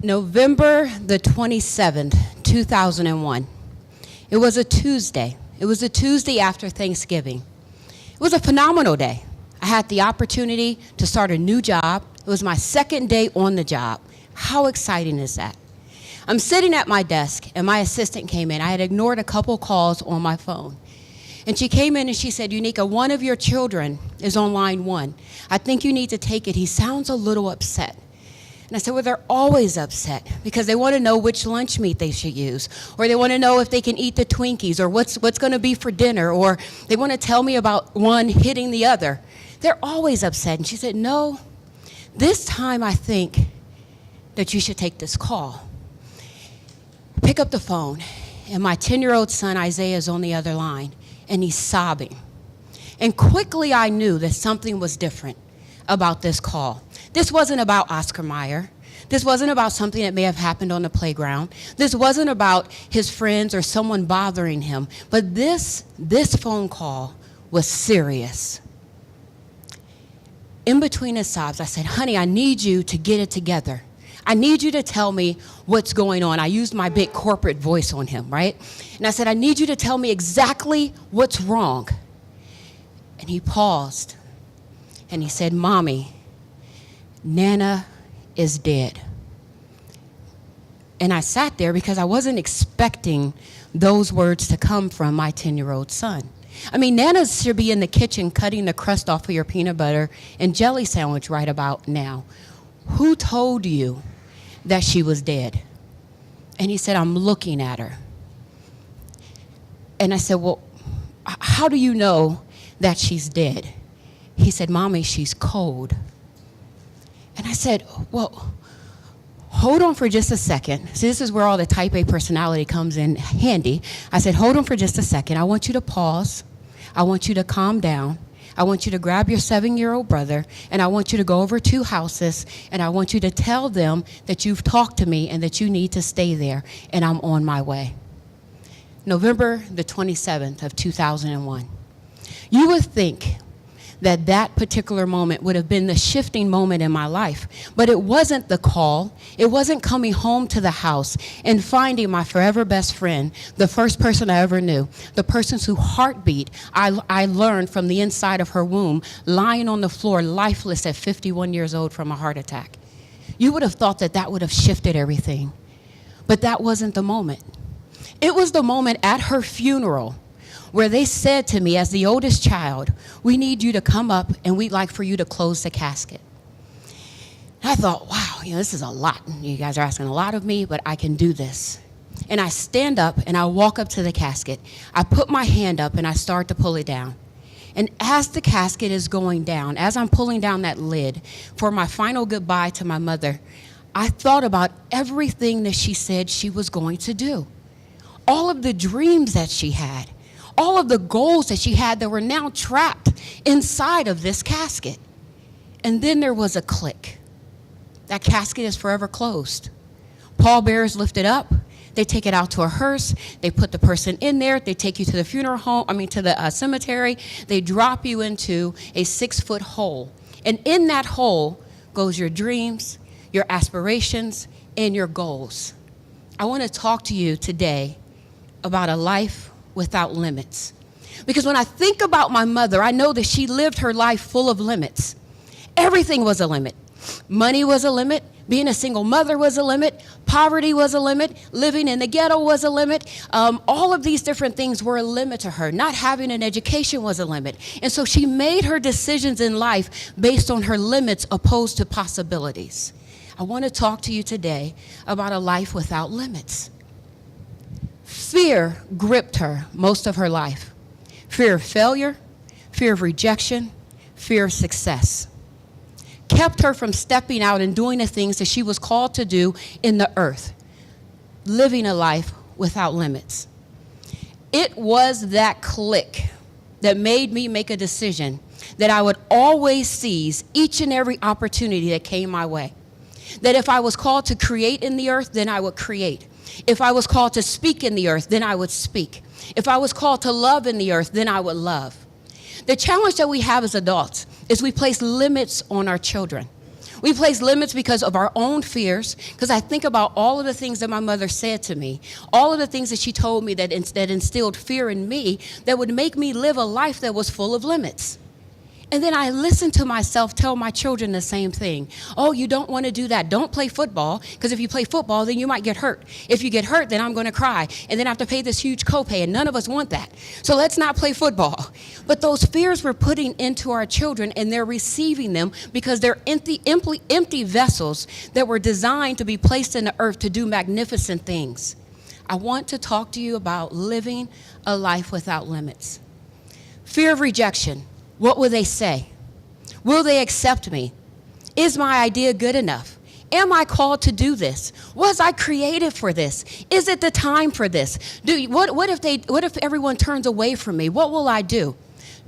November the 27th, 2001. It was a Tuesday. It was a Tuesday after Thanksgiving. It was a phenomenal day. I had the opportunity to start a new job. It was my second day on the job. How exciting is that? I'm sitting at my desk, and my assistant came in. I had ignored a couple calls on my phone. And she came in and she said, Uneeka, one of your children is on line 1. I think you need to take it. He sounds a little upset. And I said, well, they're always upset because they want to know which lunch meat they should use, or they want to know if they can eat the Twinkies, or what's going to be for dinner, or they want to tell me about one hitting the other. They're always upset. And she said, no, this time I think that you should take this call. Pick up the phone, and my 10-year-old son, Isaiah, is on the other line, and he's sobbing. And quickly I knew that something was different about this call. This wasn't about Oscar Mayer. This wasn't about something that may have happened on the playground. This wasn't about his friends or someone bothering him. But this phone call was serious. In between his sobs, I said, honey, I need you to get it together. I need you to tell me what's going on. I used my big corporate voice on him, right? And I said, I need you to tell me exactly what's wrong. And he paused, and he said, Mommy, Nana is dead. And I sat there because I wasn't expecting those words to come from my 10-year-old son. I mean, Nana should be in the kitchen cutting the crust off of your peanut butter and jelly sandwich right about now. Who told you that she was dead? And he said, I'm looking at her. And I said, well, how do you know that she's dead? He said, Mommy, she's cold. And I said, well, hold on for just a second. See, this is where all the type A personality comes in handy. I said, hold on for just a second. I want you to pause. I want you to calm down. I want you to grab your 7-year-old brother, and I want you to go over 2 houses, and I want you to tell them that you've talked to me and that you need to stay there, and I'm on my way. November the 27th of 2001. You would think that that particular moment would have been the shifting moment in my life. But it wasn't the call. It wasn't coming home to the house and finding my forever best friend, the first person I ever knew, the person whose heartbeat I learned from the inside of her womb, lying on the floor, lifeless at 51 years old from a heart attack. You would have thought that that would have shifted everything. But that wasn't the moment. It was the moment at her funeral where they said to me, as the oldest child, we need you to come up and we'd like for you to close the casket. And I thought, wow, this is a lot. You guys are asking a lot of me, but I can do this. And I stand up and I walk up to the casket. I put my hand up and I start to pull it down. And as the casket is going down, as I'm pulling down that lid for my final goodbye to my mother, I thought about everything that she said she was going to do. All of the dreams that she had. All of the goals that she had that were now trapped inside of this casket. And then there was a click. That casket is forever closed. Pallbearers lift it up. They take it out to a hearse. They put the person in there. They take you to the funeral home, to the cemetery. They drop you into a 6-foot hole. And in that hole goes your dreams, your aspirations, and your goals. I want to talk to you today about a life without limits. Because when I think about my mother, I know that she lived her life full of limits. Everything was a limit. Money was a limit. Being a single mother was a limit. Poverty was a limit. Living in the ghetto was a limit. All of these different things were a limit to her. Not having an education was a limit. And so she made her decisions in life based on her limits opposed to possibilities. I want to talk to you today about a life without limits. Fear gripped her most of her life. Fear of failure, fear of rejection, fear of success. Kept her from stepping out and doing the things that she was called to do in the earth. Living a life without limits. It was that click that made me make a decision that I would always seize each and every opportunity that came my way. That if I was called to create in the earth, then I would create. If I was called to speak in the earth, then I would speak. If I was called to love in the earth, then I would love. The challenge that we have as adults is we place limits on our children. We place limits because of our own fears, because I think about all of the things that my mother said to me, all of the things that she told me that instilled fear in me that would make me live a life that was full of limits. And then I listen to myself tell my children the same thing. Oh, you don't want to do that. Don't play football, because if you play football, then you might get hurt. If you get hurt, then I'm going to cry, and then I have to pay this huge copay, and none of us want that. So let's not play football. But those fears we're putting into our children, and they're receiving them because they're empty vessels that were designed to be placed in the earth to do magnificent things. I want to talk to you about living a life without limits. Fear of rejection. What will they say? Will they accept me? Is my idea good enough? Am I called to do this? Was I created for this? Is it the time for this? What if everyone turns away from me? What will I do?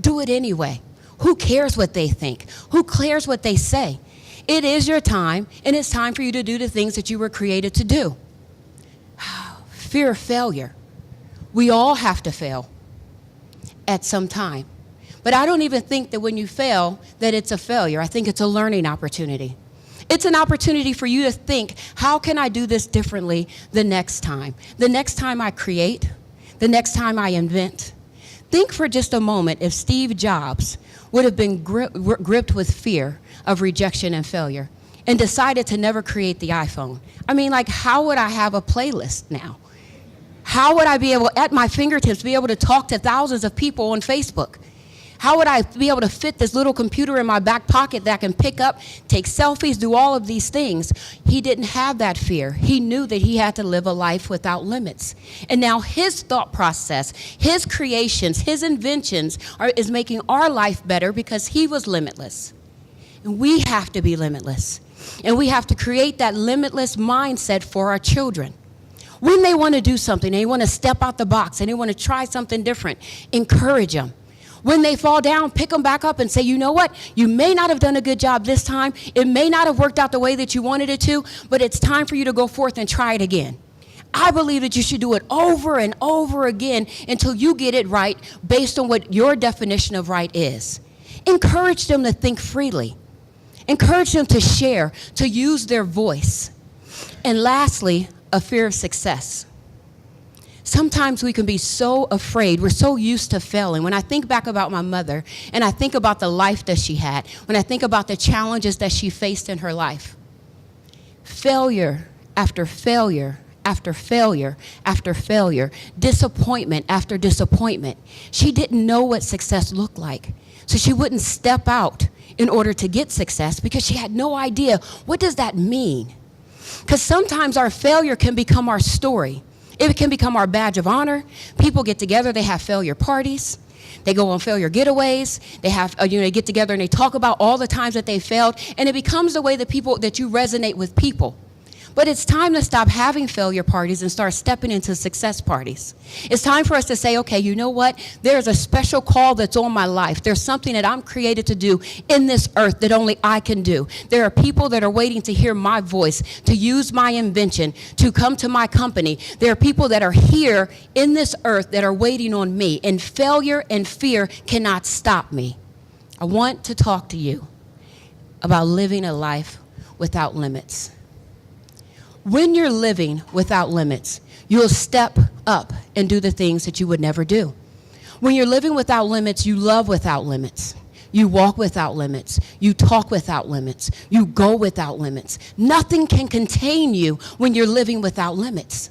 Do it anyway. Who cares what they think? Who cares what they say? It is your time, and it's time for you to do the things that you were created to do. Fear of failure. We all have to fail at some time. But I don't even think that when you fail that it's a failure. I think it's a learning opportunity. It's an opportunity for you to think, how can I do this differently the next time? The next time I create, the next time I invent. Think for just a moment if Steve Jobs would have been gripped with fear of rejection and failure and decided to never create the iPhone. I mean, like, how would I have a playlist now? How would I be able, at my fingertips, be able to talk to thousands of people on Facebook? How would I be able to fit this little computer in my back pocket that I can pick up, take selfies, do all of these things? He didn't have that fear. He knew that he had to live a life without limits. And now his thought process, his creations, his inventions is making our life better because he was limitless. And we have to be limitless. And we have to create that limitless mindset for our children. When they want to do something, they want to step out the box, and they want to try something different, encourage them. When they fall down, pick them back up and say, you know what? You may not have done a good job this time. It may not have worked out the way that you wanted it to, but it's time for you to go forth and try it again. I believe that you should do it over and over again until you get it right based on what your definition of right is. Encourage them to think freely. Encourage them to share, to use their voice. And lastly, a fear of success. Sometimes we can be so afraid. We're so used to failing. When I think back about my mother, and I think about the life that she had, when I think about the challenges that she faced in her life, failure after failure after failure after failure, disappointment after disappointment. She didn't know what success looked like. So she wouldn't step out in order to get success because she had no idea, what does that mean? Because sometimes our failure can become our story. It can become our badge of honor. People get together, they have failure parties. They go on failure getaways. They get together and they talk about all the times that they failed, and it becomes the way that you resonate with people. But it's time to stop having failure parties and start stepping into success parties. It's time for us to say, okay, you know what? There's a special call that's on my life. There's something that I'm created to do in this earth that only I can do. There are people that are waiting to hear my voice, to use my invention, to come to my company. There are people that are here in this earth that are waiting on me, and failure and fear cannot stop me. I want to talk to you about living a life without limits. When you're living without limits, you'll step up and do the things that you would never do. When you're living without limits, you love without limits. You walk without limits. You talk without limits. You go without limits. Nothing can contain you when you're living without limits.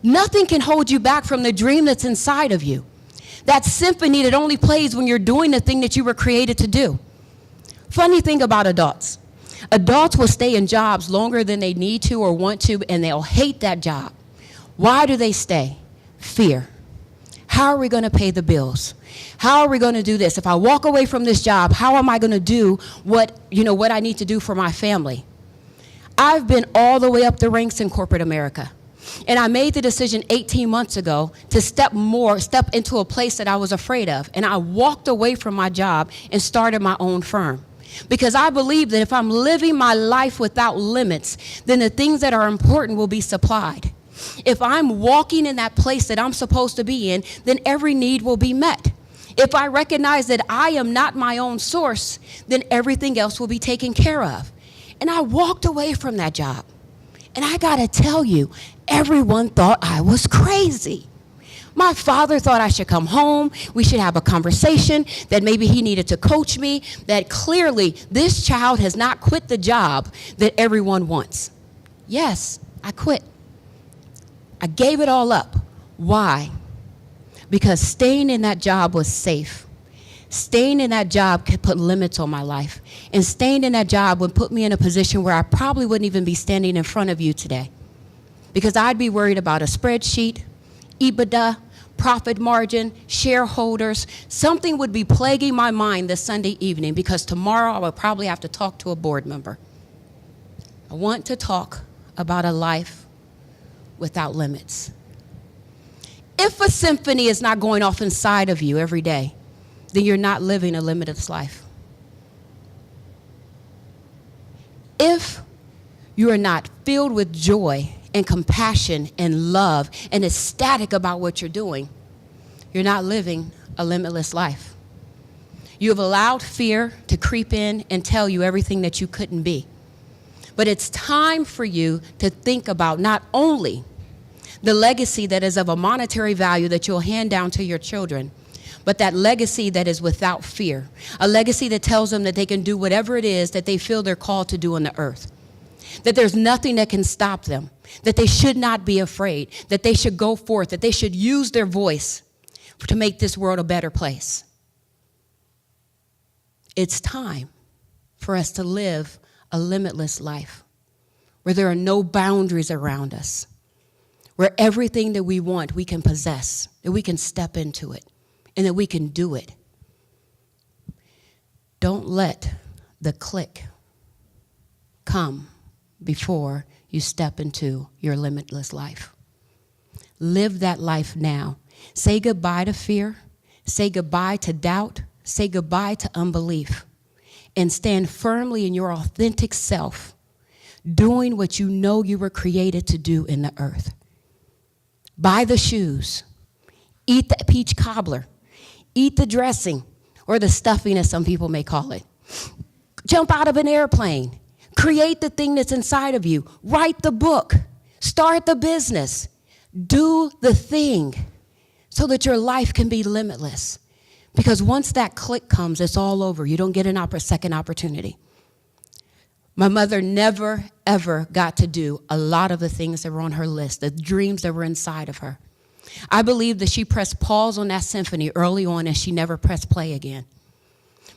Nothing can hold you back from the dream that's inside of you. That symphony that only plays when you're doing the thing that you were created to do. Funny thing about adults. Adults will stay in jobs longer than they need to or want to, and they'll hate that job. Why do they stay? Fear. How are we going to pay the bills? How are we going to do this? If I walk away from this job, how am I going to do what I need to do for my family? I've been all the way up the ranks in corporate America. And I made the decision 18 months ago to step into a place that I was afraid of. And I walked away from my job and started my own firm. Because I believe that if I'm living my life without limits, then the things that are important will be supplied. If I'm walking in that place that I'm supposed to be in, then every need will be met. If I recognize that I am not my own source, then everything else will be taken care of. And I walked away from that job. And I got to tell you, everyone thought I was crazy. My father thought I should come home, we should have a conversation, that maybe he needed to coach me, that clearly this child has not quit the job that everyone wants. Yes, I quit. I gave it all up. Why? Because staying in that job was safe. Staying in that job could put limits on my life. And staying in that job would put me in a position where I probably wouldn't even be standing in front of you today. Because I'd be worried about a spreadsheet, EBITDA, profit margin, shareholders. Something would be plaguing my mind this Sunday evening because tomorrow I would probably have to talk to a board member. I want to talk about a life without limits. If a symphony is not going off inside of you every day, then you're not living a limitless life. If you are not filled with joy and compassion and love and ecstatic about what you're doing, you're not living a limitless life. You have allowed fear to creep in and tell you everything that you couldn't be. But it's time for you to think about not only the legacy that is of a monetary value that you'll hand down to your children, but that legacy that is without fear, a legacy that tells them that they can do whatever it is that they feel they're called to do on the earth, that there's nothing that can stop them, that they should not be afraid, that they should go forth, that they should use their voice to make this world a better place. It's time for us to live a limitless life where there are no boundaries around us, where everything that we want we can possess, that we can step into it, and that we can do it. Don't let the click come before you step into your limitless life. Live that life now. Say goodbye to fear. Say goodbye to doubt. Say goodbye to unbelief. And stand firmly in your authentic self, doing what you know you were created to do in the earth. Buy the shoes. Eat the peach cobbler. Eat the dressing, or the stuffing as some people may call it. Jump out of an airplane. Create the thing that's inside of you. Write the book. Start the business. Do the thing so that your life can be limitless. Because once that click comes, it's all over. You don't get a second opportunity. My mother never, ever got to do a lot of the things that were on her list, the dreams that were inside of her. I believe that she pressed pause on that symphony early on and she never pressed play again.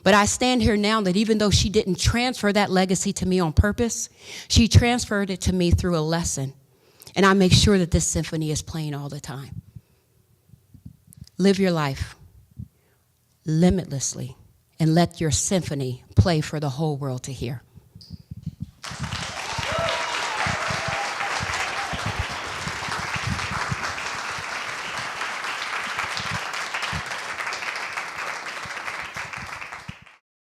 But I stand here now that even though she didn't transfer that legacy to me on purpose, she transferred it to me through a lesson. And I make sure that this symphony is playing all the time. Live your life limitlessly and let your symphony play for the whole world to hear.